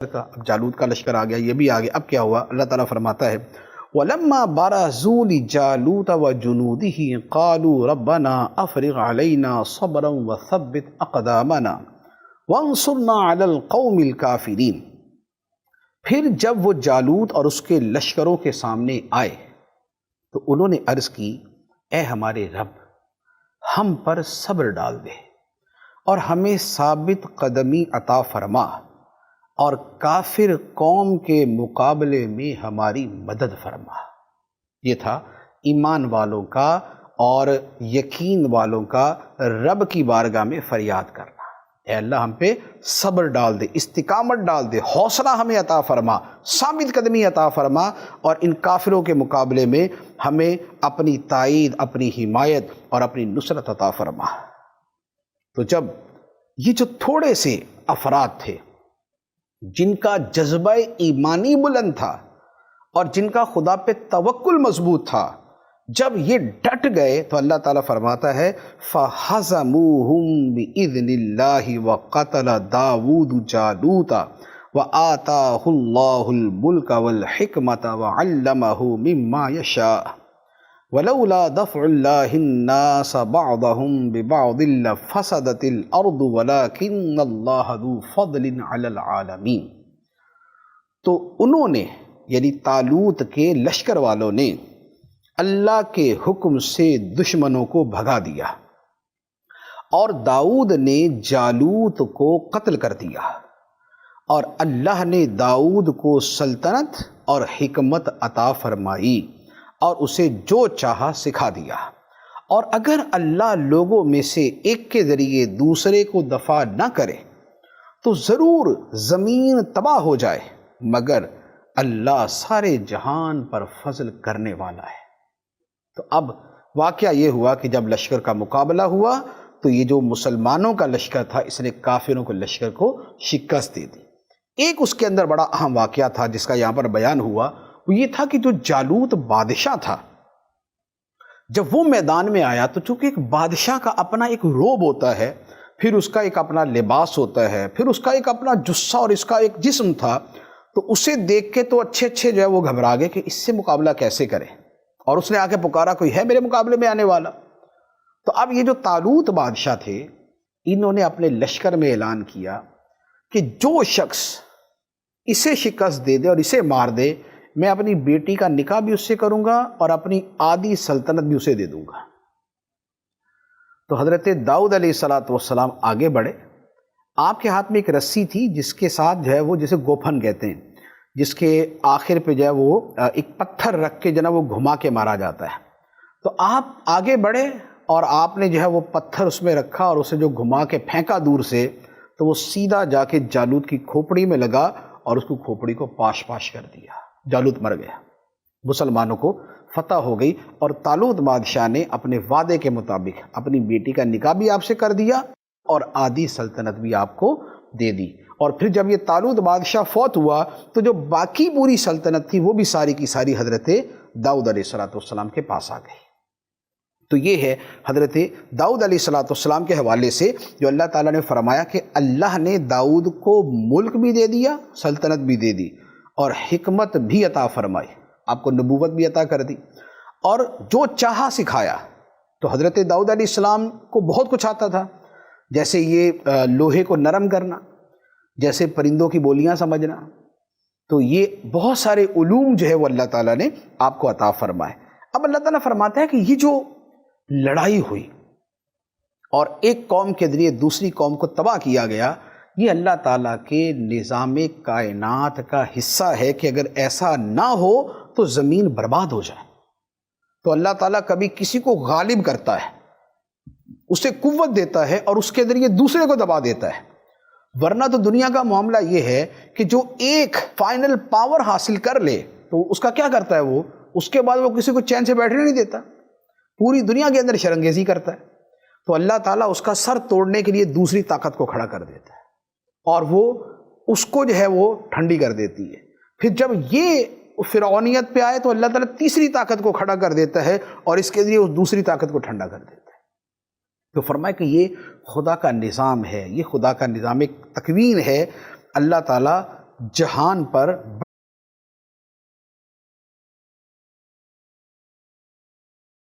اب جالوت کا لشکر آ گیا، یہ بھی آ گیا۔ اب کیا ہوا؟ اللہ تعالیٰ فرماتا ہے وَلَمَّا بَرَزُوا لِجَالُوتَ وَجُنُودِهِ قَالُوا رَبَّنَا أَفْرِغْ عَلَيْنَا صَبْرًا وَثَبِّتْ أَقْدَامَنَا وَانصُرْنَا عَلَى الْقَوْمِ الْكَافِرِينَ۔ پھر جب وہ جالوت اور اس کے لشکروں کے سامنے آئے تو انہوں نے عرض کی، اے ہمارے رب، ہم پر صبر ڈال دے اور ہمیں ثابت قدمی عطا فرما، اور کافر قوم کے مقابلے میں ہماری مدد فرما۔ یہ تھا ایمان والوں کا اور یقین والوں کا رب کی بارگاہ میں فریاد کرنا، اے اللہ ہم پہ صبر ڈال دے، استقامت ڈال دے، حوصلہ ہمیں عطا فرما، ثابت قدمی عطا فرما، اور ان کافروں کے مقابلے میں ہمیں اپنی تائید، اپنی حمایت اور اپنی نصرت عطا فرما۔ تو جب یہ جو تھوڑے سے افراد تھے جن کا جذبہ ایمانی بلند تھا اور جن کا خدا پہ توکل مضبوط تھا، جب یہ ڈٹ گئے تو اللہ تعالیٰ فرماتا ہے فَحَزَمُوهُمْ بِإِذْنِ اللَّهِ وَقَتَلَ دَاوُودُ جَالُوتَ وَآتَاهُ اللَّهُ الْمُلْكَ وَالْحِكْمَةَ وَعَلَّمَهُ مِمَّا يَشَاءُ وَلَوْلَا دَفْعُ اللَّهِ النَّاسَ بَعْضَهُمْ بِبَعْضٍ لَفَسَدَتِ الْأَرْضُ وَلَكِنَّ اللَّهَ ذُو فَضْلٍ عَلَى الْعَالَمِينَ۔ تو انہوں نے یعنی طالوت کے لشکر والوں نے اللہ کے حکم سے دشمنوں کو بھگا دیا، اور داؤد نے جالوت کو قتل کر دیا، اور اللہ نے داؤد کو سلطنت اور حکمت عطا فرمائی اور اسے جو چاہا سکھا دیا۔ اور اگر اللہ لوگوں میں سے ایک کے ذریعے دوسرے کو دفع نہ کرے تو ضرور زمین تباہ ہو جائے، مگر اللہ سارے جہان پر فضل کرنے والا ہے۔ تو اب واقعہ یہ ہوا کہ جب لشکر کا مقابلہ ہوا تو یہ جو مسلمانوں کا لشکر تھا اس نے کافروں کے لشکر کو شکست دے دی۔ ایک اس کے اندر بڑا اہم واقعہ تھا جس کا یہاں پر بیان ہوا، وہ یہ تھا کہ جو جالوت بادشاہ تھا جب وہ میدان میں آیا تو چونکہ ایک بادشاہ کا اپنا ایک روب ہوتا ہے، پھر اس کا ایک اپنا لباس ہوتا ہے، پھر اس کا ایک اپنا جثہ اور اس کا ایک جسم تھا، تو اسے دیکھ کے تو اچھے جو ہے وہ گھبرا گئے کہ اس سے مقابلہ کیسے کریں، اور اس نے آ کے پکارا کوئی ہے میرے مقابلے میں آنے والا؟ تو اب یہ جو طالوت بادشاہ تھے انہوں نے اپنے لشکر میں اعلان کیا کہ جو شخص اسے شکست دے دے اور اسے مار دے، میں اپنی بیٹی کا نکاح بھی اس سے کروں گا اور اپنی آدھی سلطنت بھی اسے دے دوں گا۔ تو حضرت داؤد علیہ السلام آگے بڑھے، آپ کے ہاتھ میں ایک رسی تھی جس کے ساتھ جو ہے وہ جسے گوپھن کہتے ہیں، جس کے آخر پہ جو ہے وہ ایک پتھر رکھ کے جو ہے وہ گھما کے مارا جاتا ہے۔ تو آپ آگے بڑھے اور آپ نے جو ہے وہ پتھر اس میں رکھا اور اسے جو گھما کے پھینکا دور سے، تو وہ سیدھا جا کے جالوت کی کھوپڑی میں لگا اور اس کو کھوپڑی کو پاش کر دیا۔ جالوت مر گیا، مسلمانوں کو فتح ہو گئی، اور طالوت بادشاہ نے اپنے وعدے کے مطابق اپنی بیٹی کا نکاح بھی آپ سے کر دیا اور آدھی سلطنت بھی آپ کو دے دی۔ اور پھر جب یہ طالوت بادشاہ فوت ہوا تو جو باقی پوری سلطنت تھی وہ بھی ساری کی ساری حضرت داؤد علیہ السلام کے پاس آ گئی۔ تو یہ ہے حضرت داؤد علیہ السلام کے حوالے سے جو اللہ تعالیٰ نے فرمایا کہ اللہ نے داؤد کو ملک بھی دے دیا، سلطنت بھی دے دی، اور حکمت بھی عطا فرمائی، آپ کو نبوت بھی عطا کر دی، اور جو چاہا سکھایا۔ تو حضرت داؤد علیہ السلام کو بہت کچھ آتا تھا، جیسے یہ لوہے کو نرم کرنا، جیسے پرندوں کی بولیاں سمجھنا، تو یہ بہت سارے علوم جو ہے وہ اللہ تعالیٰ نے آپ کو عطا فرمائے۔ اب اللہ تعالیٰ فرماتا ہے کہ یہ جو لڑائی ہوئی اور ایک قوم کے ذریعے دوسری قوم کو تباہ کیا گیا، یہ اللہ تعالیٰ کے نظام کائنات کا حصہ ہے کہ اگر ایسا نہ ہو تو زمین برباد ہو جائے۔ تو اللہ تعالیٰ کبھی کسی کو غالب کرتا ہے، اسے قوت دیتا ہے اور اس کے ذریعے دوسرے کو دبا دیتا ہے، ورنہ تو دنیا کا معاملہ یہ ہے کہ جو ایک فائنل پاور حاصل کر لے تو اس کا کیا کرتا ہے، وہ اس کے بعد وہ کسی کو چین سے بیٹھنے نہیں دیتا، پوری دنیا کے اندر شرنگیزی کرتا ہے۔ تو اللہ تعالیٰ اس کا سر توڑنے کے لیے دوسری طاقت کو کھڑا کر دیتا ہے اور وہ اس کو جو ہے وہ ٹھنڈی کر دیتی ہے۔ پھر جب یہ فرعونیت پہ آئے تو اللہ تعالیٰ تیسری طاقت کو کھڑا کر دیتا ہے اور اس کے ذریعے اس دوسری طاقت کو ٹھنڈا کر دیتا ہے۔ تو فرمایا کہ یہ خدا کا نظام ہے، یہ خدا کا نظام ایک تکوین ہے۔ اللہ تعالیٰ جہان پر